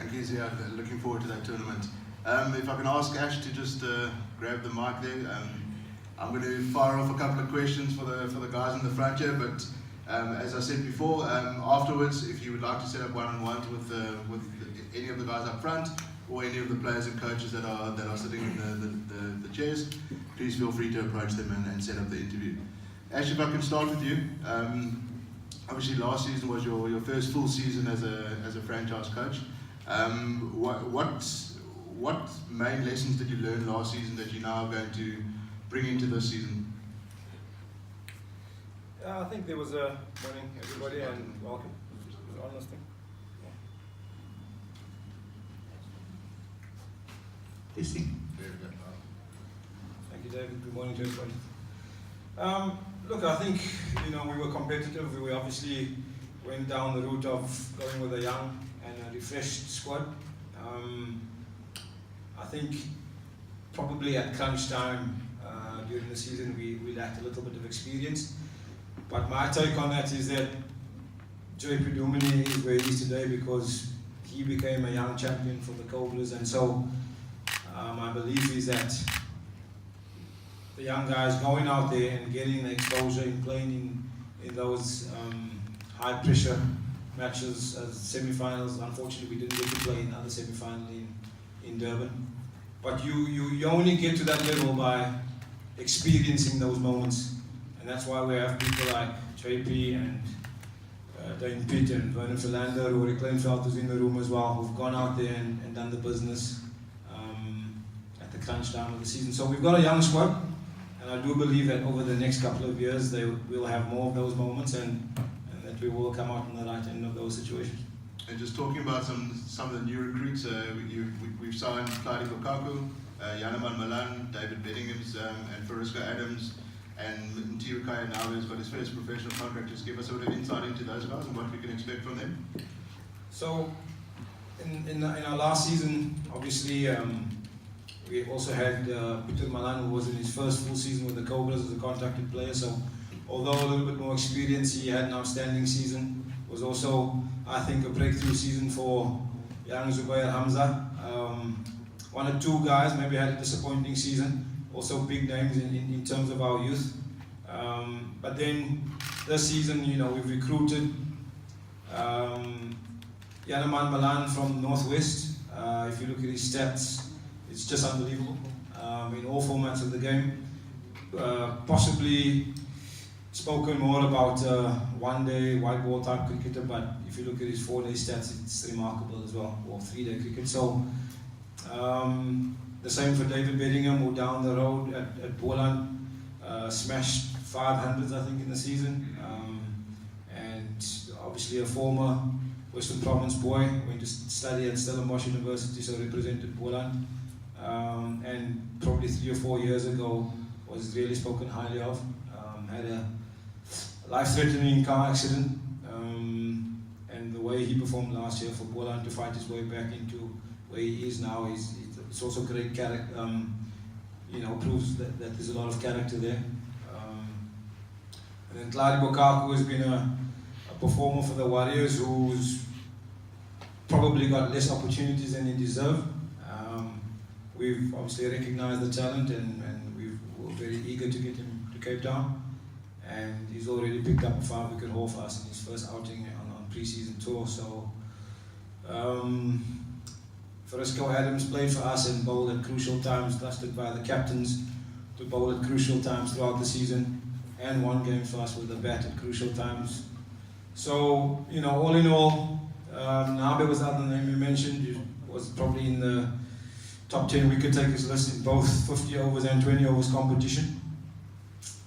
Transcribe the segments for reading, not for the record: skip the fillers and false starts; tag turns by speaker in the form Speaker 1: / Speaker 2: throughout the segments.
Speaker 1: Thank you, Zia. Looking forward to that tournament. If I can ask Ash to just grab the mic there. I'm going to fire off a couple of questions for the guys in the front here, but as I said before, afterwards, if you would like to set up one-on-ones with any of the guys up front or any of the players and coaches that are sitting in the chairs, please feel free to approach them and set up the interview. Ash, if I can start with you. Obviously, last season was your first full season as a franchise coach. What main lessons did you learn last season that you're now going to bring into this season?
Speaker 2: I think there was a morning, everybody, and welcome. Honest thing.
Speaker 3: Testing.
Speaker 2: Thank you, David. Good morning to everybody. Look, I think we were competitive. We obviously went down the route of going with a young and a refreshed squad. I think probably at crunch time during the season we lacked a little bit of experience. But my take on that is that Duminy is where he is today because he became a young champion for the Cobras, and so my belief is that the young guys going out there and getting the exposure and playing in those high pressure matches as semi-finals. Unfortunately, we didn't get to play in other semi-final in Durban. But you only get to that level by experiencing those moments, and that's why we have people like JP and Dane Piedt and Vernon Philander, Rory Kleinveld who's in the room as well, who've gone out there and done the business at the crunch time of the season. So we've got a young squad, and I do believe that over the next couple of years we'll have more of those moments, and that we will come out on the right end of those situations.
Speaker 1: And just talking about some of the new recruits, we've signed Clyde Lukaku, Yanaman Malan, David Bedinghams, and Fariska Adams, and Mtiru Kaya now has got his first professional contract. Just give us a bit of insight into those guys and what we can expect from them.
Speaker 2: So, in our last season, obviously, we also had Peter Malan, who was in his first full season with the Cobras as a contracted player. So, although a little bit more experience, he had an outstanding season. It was also, I think, a breakthrough season for young Zubair Hamza. One or two guys maybe had a disappointing season. Also big names in terms of our youth. But then this season, we've recruited Yanaman Malan from Northwest. If you look at his stats, it's just unbelievable in all formats of the game. Possibly spoken more about one-day white ball type cricketer, but if you look at his 4-day stats, it's remarkable as well, or 3-day cricket. So the same for David Bedingham, who down the road at Boland smashed 500s, I think, in the season, and obviously a former Western Province boy, went to study at Stellenbosch University, so represented Boland, and probably 3 or 4 years ago was really spoken highly of. Had a life-threatening car accident, and the way he performed last year for Boland to fight his way back into where he is now, it's also great character, proves that there's a lot of character there. And then Clyde Lukaku has been a performer for the Warriors who's probably got less opportunities than he deserved. We've obviously recognized the talent, and we're very eager to get him to Cape Town. And he's already picked up a 5-wicket haul for us in his first outing on pre-season tour. So, Fariska Adams played for us and bowled at crucial times, trusted by the captains to bowl at crucial times throughout the season, and won games for us with a bat at crucial times. So, all in all, Nabe was the other name you mentioned. He was probably in the top 10 wicket takers list in both 50 overs and 20 overs competition.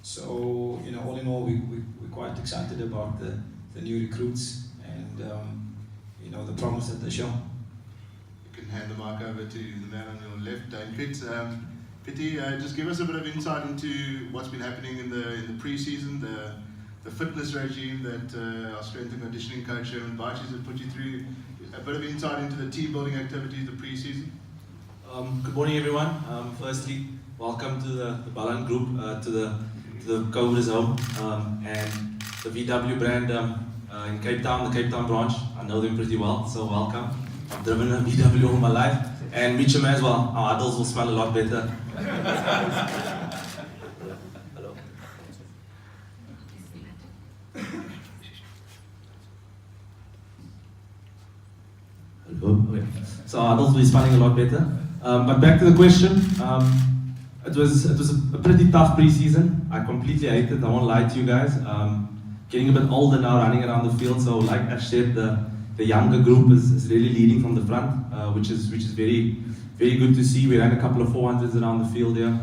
Speaker 2: So, all in all, we're quite excited about the new recruits and, the promise that they show.
Speaker 1: You can hand the mic over to the man on your left, Dane Piedt. Piedt, just give us a bit of insight into what's been happening in the pre-season, the fitness regime that our strength and conditioning coach Sherman Baches has put you through. A bit of insight into the team building activities, the pre-season.
Speaker 3: Good morning, everyone. Firstly, welcome to the Balan group, to the Cobras home, and the VW brand in Cape Town, the Cape Town branch. I know them pretty well, so welcome. I've driven a VW all my life. And Mitchum as well. Our adults will smell a lot better. Hello. Hello. Okay. So our adults will be smelling a lot better. But back to the question. It was a pretty tough pre-season. I completely hated it. I won't lie to you guys. Getting a bit older now, running around the field. So like Ash said, the younger group is really leading from the front, which is very good to see. We ran a couple of 400s around the field here.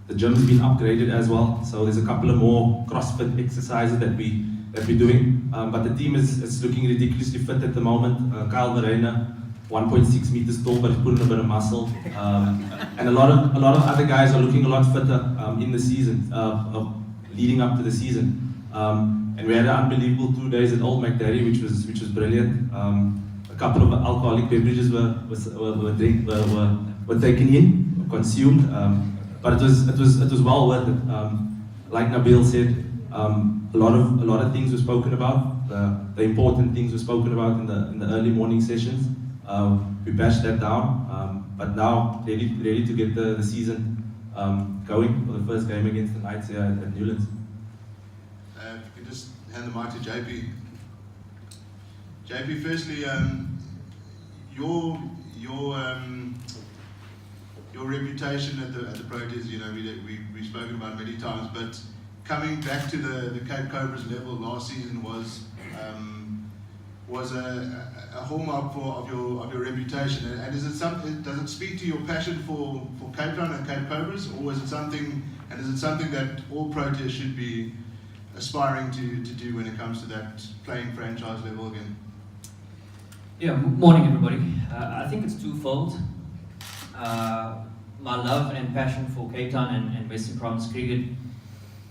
Speaker 3: The gym's been upgraded as well. So there's a couple of more CrossFit exercises that we're doing. But the team is looking ridiculously fit at the moment. Kyle Verreina, 1.6 meters tall, but he's put in a bit of muscle. And a lot of other guys are looking a lot fitter in the season, leading up to the season. And we had an unbelievable 2 days at Old McDarry, which was brilliant. A couple of alcoholic beverages were taken in, consumed, but it was well worth it. Like Nabil said, a lot of things were spoken about. The important things were spoken about in the early morning sessions. We bashed that down, but now ready to get the season going for the first game against the Knights here at Newlands.
Speaker 1: If you could just hand the mic to JP. JP, firstly, your reputation at the Proteas, you know, we've spoken about many times, but coming back to the Cape Cobras level last season was a hallmark of your reputation. And is it something? Does it speak to your passion for Cape Town and Cape Cobras, or is it something that all Proteas should be aspiring to do when it comes to that playing franchise level again?
Speaker 4: Yeah, morning everybody. I think it's twofold. My love and passion for Cape Town and Western Province cricket,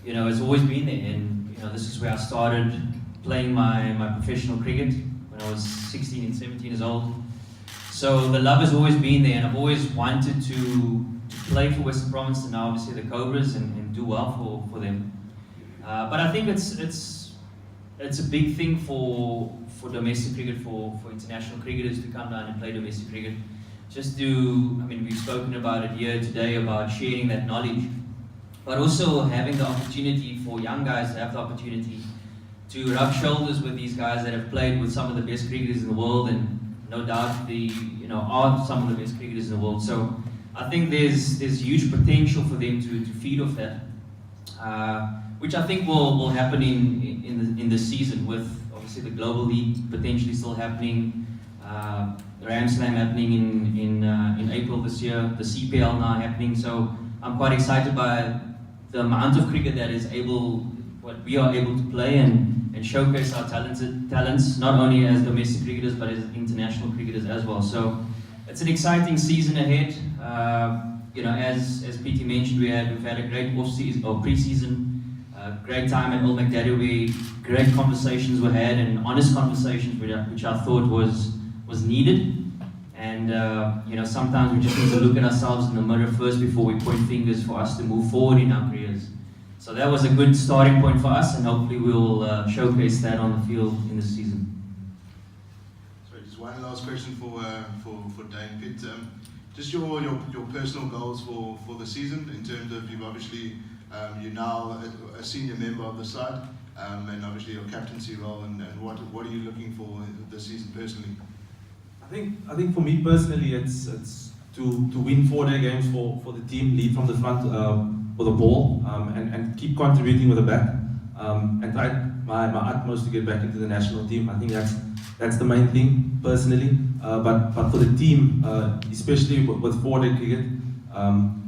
Speaker 4: you know, has always been there, and you know, this is where I started playing my professional cricket when I was 16 and 17 years old. So the love has always been there, and I've always wanted to play for Western Province and now obviously the Cobras and do well for them. But I think it's a big thing for domestic cricket, for international cricketers to come down and play domestic cricket. We've spoken about it here today about sharing that knowledge, but also having the opportunity for young guys to have the opportunity to rub shoulders with these guys that have played with some of the best cricketers in the world, and no doubt are some of the best cricketers in the world. So I think there's huge potential for them to feed off that, which I think will happen in this season, with obviously the Global League potentially still happening, the Ram Slam happening in April this year, the CPL now happening. So I'm quite excited by the amount of cricket that what we are able to play and showcase our talents, not only as domestic cricketers but as international cricketers as well. So it's an exciting season ahead. As PT mentioned, we've had a great off-season or pre-season. Great time at Old McDarry, where great conversations were had, and honest conversations which I thought was needed. And sometimes we just need to look at ourselves in the mirror first before we point fingers for us to move forward in our careers. So that was a good starting point for us, and hopefully we'll showcase that on the field in the season.
Speaker 1: So just one last question for Dane Piedt. Just your personal goals for the season, in terms of you're now a senior member of the side, and obviously your captaincy role, and what are you looking for this season personally?
Speaker 3: I think for me personally, it's to win 4-day games for the team, lead from the front with the ball, and keep contributing with the bat, and try my utmost to get back into the national team. I think that's the main thing personally. But for the team, especially with 4-day cricket,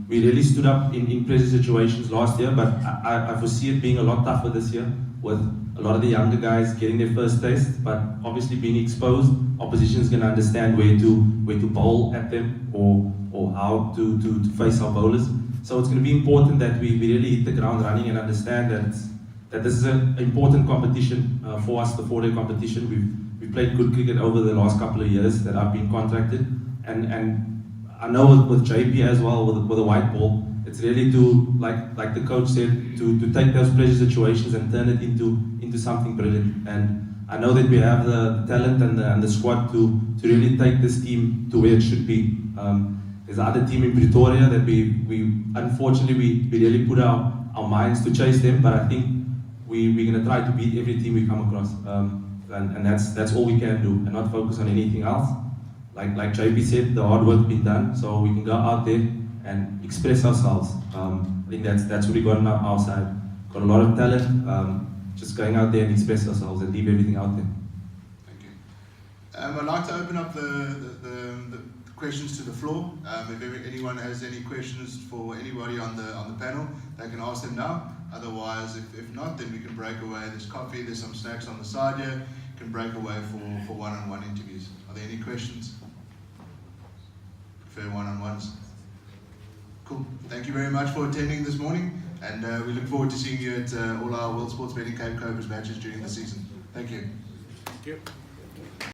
Speaker 3: we really stood up in pressure situations last year, but I foresee it being a lot tougher this year, with a lot of the younger guys getting their first taste, but obviously being exposed. Opposition is going to understand where to bowl at them, or how to face our bowlers. So it's going to be important that we really hit the ground running and understand that this is an important competition for us, the 4-day competition. We've played good cricket over the last couple of years that I've been contracted, and I know with JP as well, with the white ball, it's really to, like the coach said, to take those pressure situations and turn it into something brilliant. And I know that we have the talent and the squad to really take this team to where it should be. There's another team in Pretoria that we unfortunately we really put our minds to chase them, but I think we're going to try to beat every team we come across, and that's all we can do, and not focus on anything else. Like JP said, the hard work been done, so we can go out there and express ourselves. I think that's what we got on our side. Got a lot of talent. Just going out there and express ourselves and leave everything out there.
Speaker 1: Thank you. I'd like to open up the questions to the floor. If anyone has any questions for anybody on the panel, they can ask them now. Otherwise, if not, then we can break away. There's coffee, there's some snacks on the side here. You can break away for one-on-one interviews. Are there any questions? Prefer one-on-ones? Cool. Thank you very much for attending this morning, and we look forward to seeing you at all our World Sports Betting Cape Cobras matches during the season. Thank you.
Speaker 5: Thank you.